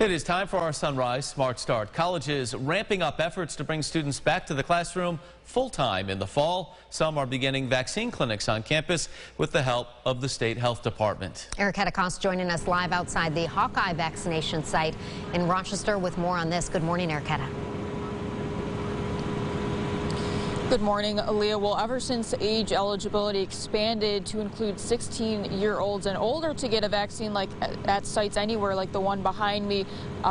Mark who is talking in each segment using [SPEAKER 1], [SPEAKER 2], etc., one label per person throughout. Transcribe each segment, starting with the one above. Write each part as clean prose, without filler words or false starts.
[SPEAKER 1] It is time for our Sunrise Smart Start. Colleges ramping up efforts to bring students back to the classroom full-time in the fall. Some are beginning vaccine clinics on campus with the help of the State Health Department.
[SPEAKER 2] Erica DeCoste joining us live outside the Hawkeye vaccination site in Rochester with more on this. Good morning, Erica.
[SPEAKER 3] Good morning, Leah. Well, ever since age eligibility expanded to include 16-year-olds and older to get a vaccine like at sites anywhere like the one behind me,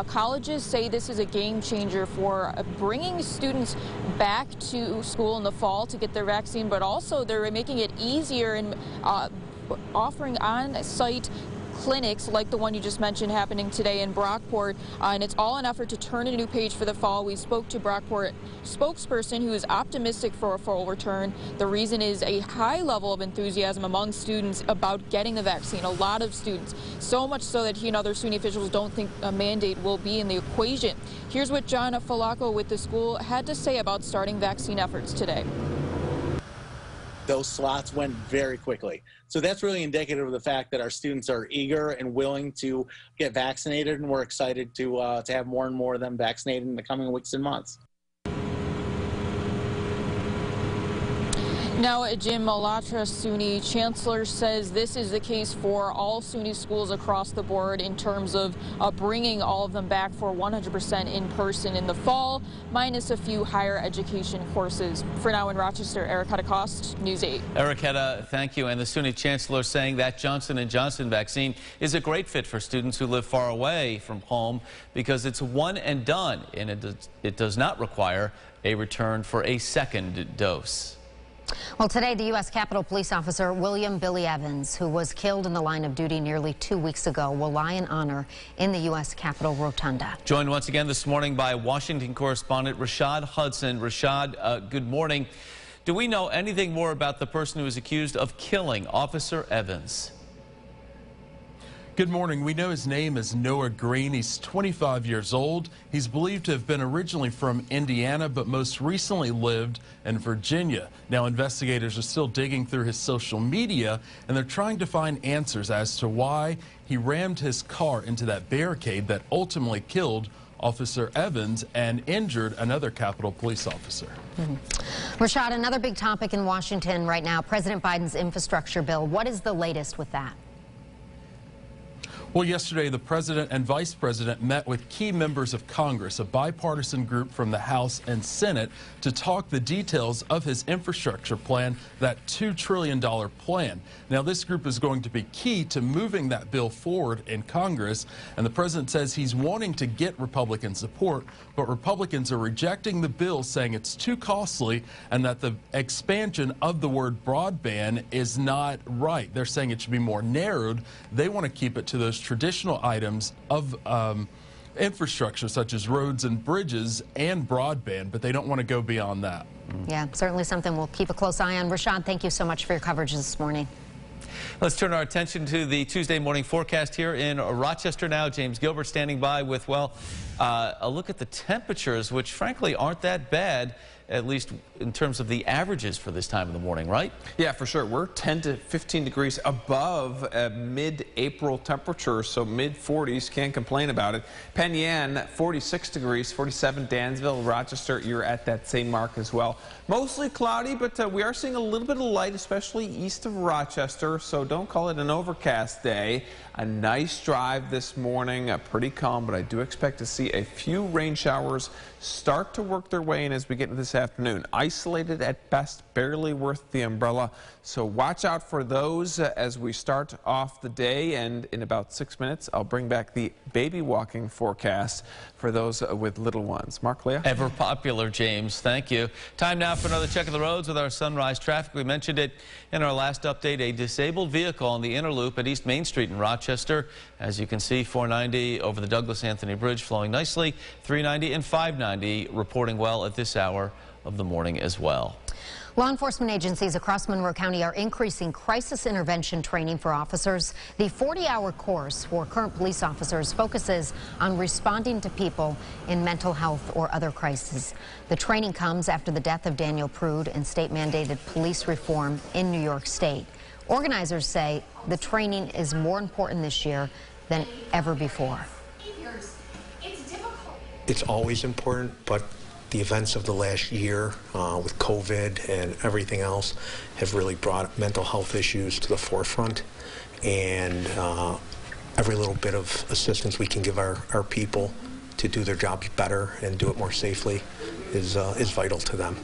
[SPEAKER 3] colleges say this is a game changer for bringing students back to school in the fall to get their vaccine, but also they're making it easier and offering on-site clinics like the one you just mentioned happening today in Brockport, and it's all an effort to turn a new page for the fall. We spoke to Brockport spokesperson who is optimistic for a full return. The reason is a high level of enthusiasm among students about getting the vaccine. A lot of students, so much so that he and other SUNY officials don't think a mandate will be in the equation. Here's what John Falaco with the school had to say about starting vaccine efforts today.
[SPEAKER 4] Those slots went very quickly. So that's really indicative of the fact that our students are eager and willing to get vaccinated, and we're excited to have more and more of them vaccinated in the coming weeks and months.
[SPEAKER 3] Now, Jim Malatra, SUNY Chancellor, says this is the case for all SUNY schools across the board in terms of bringing all of them back for 100% in person in the fall, minus a few higher education courses. For now in Rochester, Erica DeCoste, News 8.
[SPEAKER 1] Erica, thank you. And the SUNY Chancellor saying that Johnson & Johnson vaccine is a great fit for students who live far away from home because it's one and done, and it does not require a return for a second dose.
[SPEAKER 2] Well, today, the U.S. Capitol Police officer William Billy Evans, who was killed in the line of duty nearly 2 weeks ago, will lie in honor in the U.S. Capitol Rotunda.
[SPEAKER 1] Joined once again this morning by Washington correspondent Rashad Hudson. Rashad, good morning. Do we know anything more about the person who is accused of killing Officer Evans?
[SPEAKER 5] Good morning. We know his name is Noah Green. He's 25 years old. He's believed to have been originally from Indiana, but most recently lived in Virginia. Now, investigators are still digging through his social media, and they're trying to find answers as to why he rammed his car into that barricade that ultimately killed Officer Evans and injured another Capitol Police officer.
[SPEAKER 2] Rashad, another big topic in Washington right now, President Biden's infrastructure bill. What is the latest with that?
[SPEAKER 5] Well, yesterday, the president and vice president met with key members of Congress, a bipartisan group from the House and Senate, to talk the details of his infrastructure plan, that $2 trillion plan. Now, this group is going to be key to moving that bill forward in Congress, and the president says he's wanting to get Republican support, but Republicans are rejecting the bill, saying it's too costly and that the expansion of the word broadband is not right. They're saying it should be more narrowed. They want to keep it to those traditional items of infrastructure such as roads and bridges and broadband, but they don't want to go beyond that.
[SPEAKER 2] Yeah, certainly something we'll keep a close eye on. Rashad, thank you so much for your coverage this morning.
[SPEAKER 1] Let's turn our attention to the Tuesday morning forecast here in Rochester now. James Gilbert standing by with, well, a look at the temperatures, which frankly aren't that bad, at least in terms of the averages for this time of the morning, right?
[SPEAKER 6] Yeah, for sure. We're 10 to 15 degrees above mid-April temperature, so mid-40s, can't complain about it. Penn Yan, 46 degrees, 47 Dansville, Rochester, you're at that same mark as well. Mostly cloudy, but we are seeing a little bit of light, especially east of Rochester, so don't call it an overcast day. A nice drive this morning, pretty calm, but I do expect to see a few rain showers start to work their way in as we get into this afternoon. Isolated at best, barely worth the umbrella, so watch out for those as we start off the day, and in about 6 minutes I'll bring back the baby walking forecast for those with little ones. Mark, Leah?
[SPEAKER 1] Ever popular, James. Thank you. Time now for another check of the roads with our Sunrise traffic. We mentioned it in our last update, a disabled vehicle on the inner loop at East Main Street in Rochester. As you can see, 490 over the Douglas-Anthony Bridge flowing nicely, 390 and 590 reporting well at this hour of the morning as well.
[SPEAKER 2] Law enforcement agencies across Monroe County are increasing crisis intervention training for officers. The 40-hour course for current police officers focuses on responding to people in mental health or other crises. The training comes after the death of Daniel Prude and state-mandated police reform in New York State. Organizers say the training is more important this year than ever before.
[SPEAKER 7] it's always important, but the events of the last year with COVID and everything else have really brought mental health issues to the forefront. And every little bit of assistance we can give our people to do their jobs better and do it more safely is vital to them.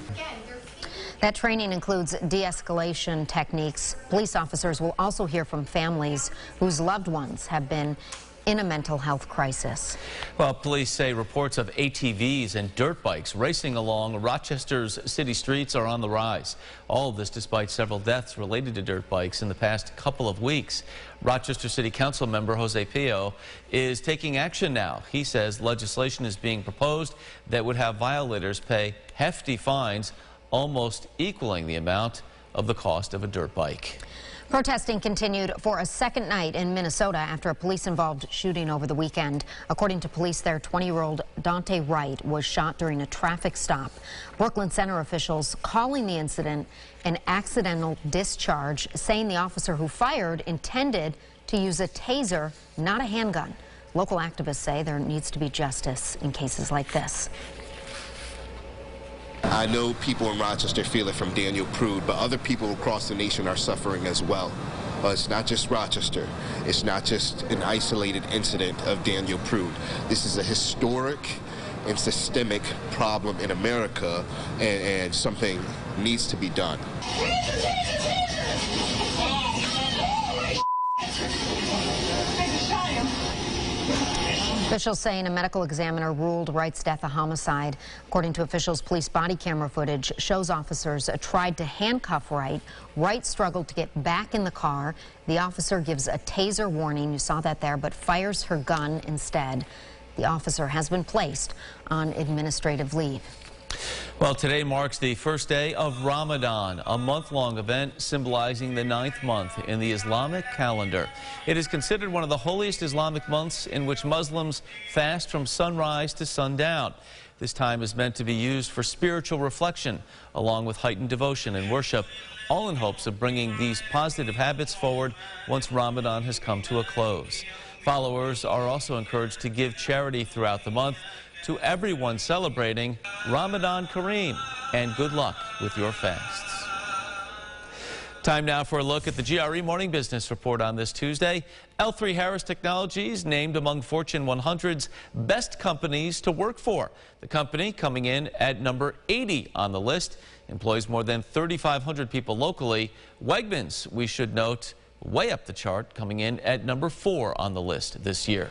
[SPEAKER 2] That training includes de-escalation techniques. Police officers will also hear from families whose loved ones have been in a mental health crisis.
[SPEAKER 1] Well, police say reports of ATVs and dirt bikes racing along Rochester's city streets are on the rise. All of this despite several deaths related to dirt bikes in the past couple of weeks. Rochester City Council member Jose Pio is taking action now. He says legislation is being proposed that would have violators pay hefty fines, almost equaling the amount of the cost of a dirt bike.
[SPEAKER 2] Protesting continued for a second night in Minnesota after a police-involved shooting over the weekend. According to police there, 20-year-old Dante Wright was shot during a traffic stop. Brooklyn Center officials calling the incident an accidental discharge, saying the officer who fired intended to use a taser, not a handgun. Local activists say there needs to be justice in cases like this.
[SPEAKER 8] I know people in Rochester feel it from Daniel Prude, but other people across the nation are suffering as well. It's not just Rochester. It's not just an isolated incident of Daniel Prude. This is a historic and systemic problem in America, and something needs to be done.
[SPEAKER 2] Officials saying a medical examiner ruled Wright's death a homicide. According to officials, police body camera footage shows officers tried to handcuff Wright. Wright struggled to get back in the car. The officer gives a taser warning, you saw that there, but fires her gun instead. The officer has been placed on administrative leave.
[SPEAKER 1] Well, today marks the first day of Ramadan, a month-long event symbolizing the 9th month in the Islamic calendar. It is considered one of the holiest Islamic months in which Muslims fast from sunrise to sundown. This time is meant to be used for spiritual reflection, along with heightened devotion and worship, all in hopes of bringing these positive habits forward once Ramadan has come to a close. Followers are also encouraged to give charity throughout the month to everyone celebrating Ramadan Kareem, and good luck with your fasts. Time now for a look at the GRE Morning Business Report on this Tuesday. L3Harris Technologies named among Fortune 100's best companies to work for. The company coming in at number 80 on the list, employs more than 3,500 people locally. Wegmans, we should note, way up the chart, coming in at number 4 on the list this year.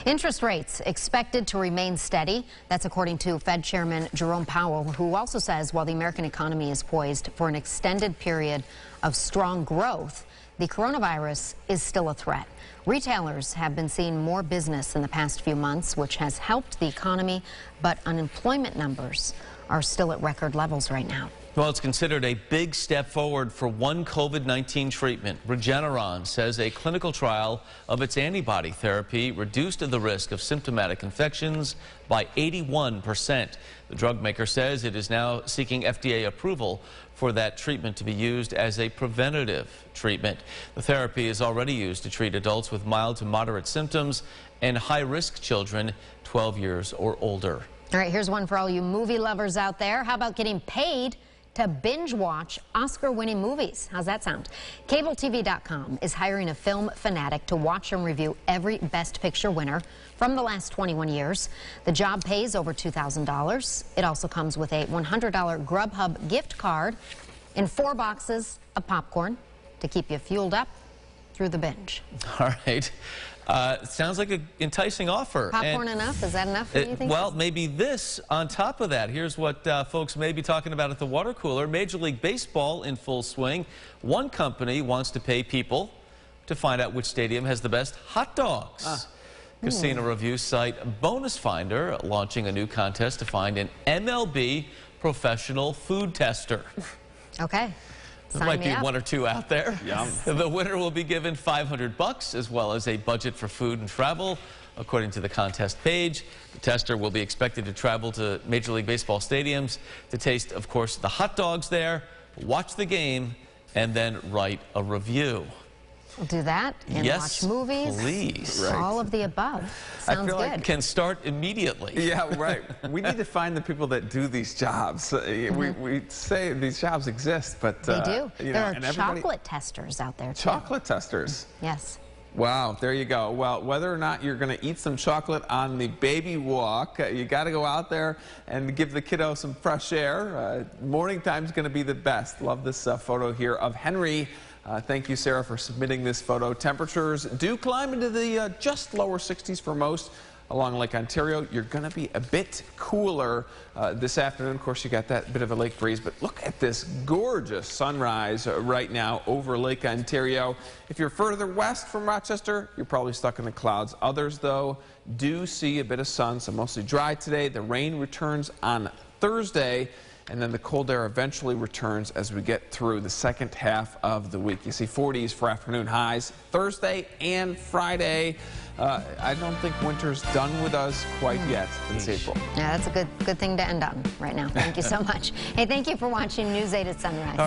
[SPEAKER 2] Interest rates expected to remain steady. That's according to Fed Chairman Jerome Powell, who also says while the American economy is poised for an extended period of strong growth, the coronavirus is still a threat. Retailers have been seeing more business in the past few months, which has helped the economy, but unemployment numbers are still at record levels right now.
[SPEAKER 1] Well, it's considered a big step forward for one COVID-19 treatment. Regeneron says a clinical trial of its antibody therapy reduced the risk of symptomatic infections by 81%. The drug maker says it is now seeking FDA approval for that treatment to be used as a preventative treatment. The therapy is already used to treat adults with mild to moderate symptoms and high-risk children 12 years or older.
[SPEAKER 2] All right, here's one for all you movie lovers out there. How about getting paid to binge watch Oscar-winning movies? How's that sound? CableTV.com is hiring a film fanatic to watch and review every Best Picture winner from the last 21 years. The job pays over $2,000. It also comes with a $100 Grubhub gift card and 4 boxes of popcorn to keep you fueled up through the binge.
[SPEAKER 1] All right. Sounds like an enticing offer.
[SPEAKER 2] Popcorn enough? Is that enough for you think?
[SPEAKER 1] Well, maybe this on top of that. Here's what folks may be talking about at the water cooler. Major League Baseball in full swing. One company wants to pay people to find out which stadium has the best hot dogs. Casino review site Bonus Finder launching a new contest to find an MLB professional food tester.
[SPEAKER 2] Okay.
[SPEAKER 1] There might be one or two out there.
[SPEAKER 6] Yum.
[SPEAKER 1] The winner will be given $500 as well as a budget for food and travel. According to the contest page, the tester will be expected to travel to Major League Baseball stadiums to taste, of course, the hot dogs there, watch the game, and then write a review.
[SPEAKER 2] We'll do that and
[SPEAKER 1] Yes,
[SPEAKER 2] watch movies.
[SPEAKER 1] please.
[SPEAKER 6] Right.
[SPEAKER 2] All of the above. Sounds
[SPEAKER 6] feel
[SPEAKER 2] good.
[SPEAKER 6] like
[SPEAKER 1] Can start immediately.
[SPEAKER 6] Yeah, right. We need to find the people that do these jobs. We say these jobs exist, but
[SPEAKER 2] They do.
[SPEAKER 6] you
[SPEAKER 2] There
[SPEAKER 6] know,
[SPEAKER 2] are
[SPEAKER 6] and everybody-
[SPEAKER 2] chocolate testers out there, too.
[SPEAKER 6] chocolate testers.
[SPEAKER 2] Yes.
[SPEAKER 6] Wow, there you go. Well, whether or not you're going to eat some chocolate on the baby walk, you got to go out there and give the kiddo some fresh air. Morning time's going to be the best. Love this photo here of Henry. Thank you, Sarah, for submitting this photo. Temperatures do climb into the just lower 60s for most. Along Lake Ontario, you're going to be a bit cooler this afternoon. Of course, you got that bit of a lake breeze, but look at this gorgeous sunrise right now over Lake Ontario. If you're further west from Rochester, you're probably stuck in the clouds. Others, though, do see a bit of sun, so mostly dry today. The rain returns on Thursday, and then the cold air eventually returns as we get through the second half of the week. You see 40s for afternoon highs Thursday and Friday. I don't think winter's done with us quite yet this April.
[SPEAKER 2] Yeah, that's a good thing to end on right now. Thank you so much. Hey, thank you for watching News 8 at Sunrise.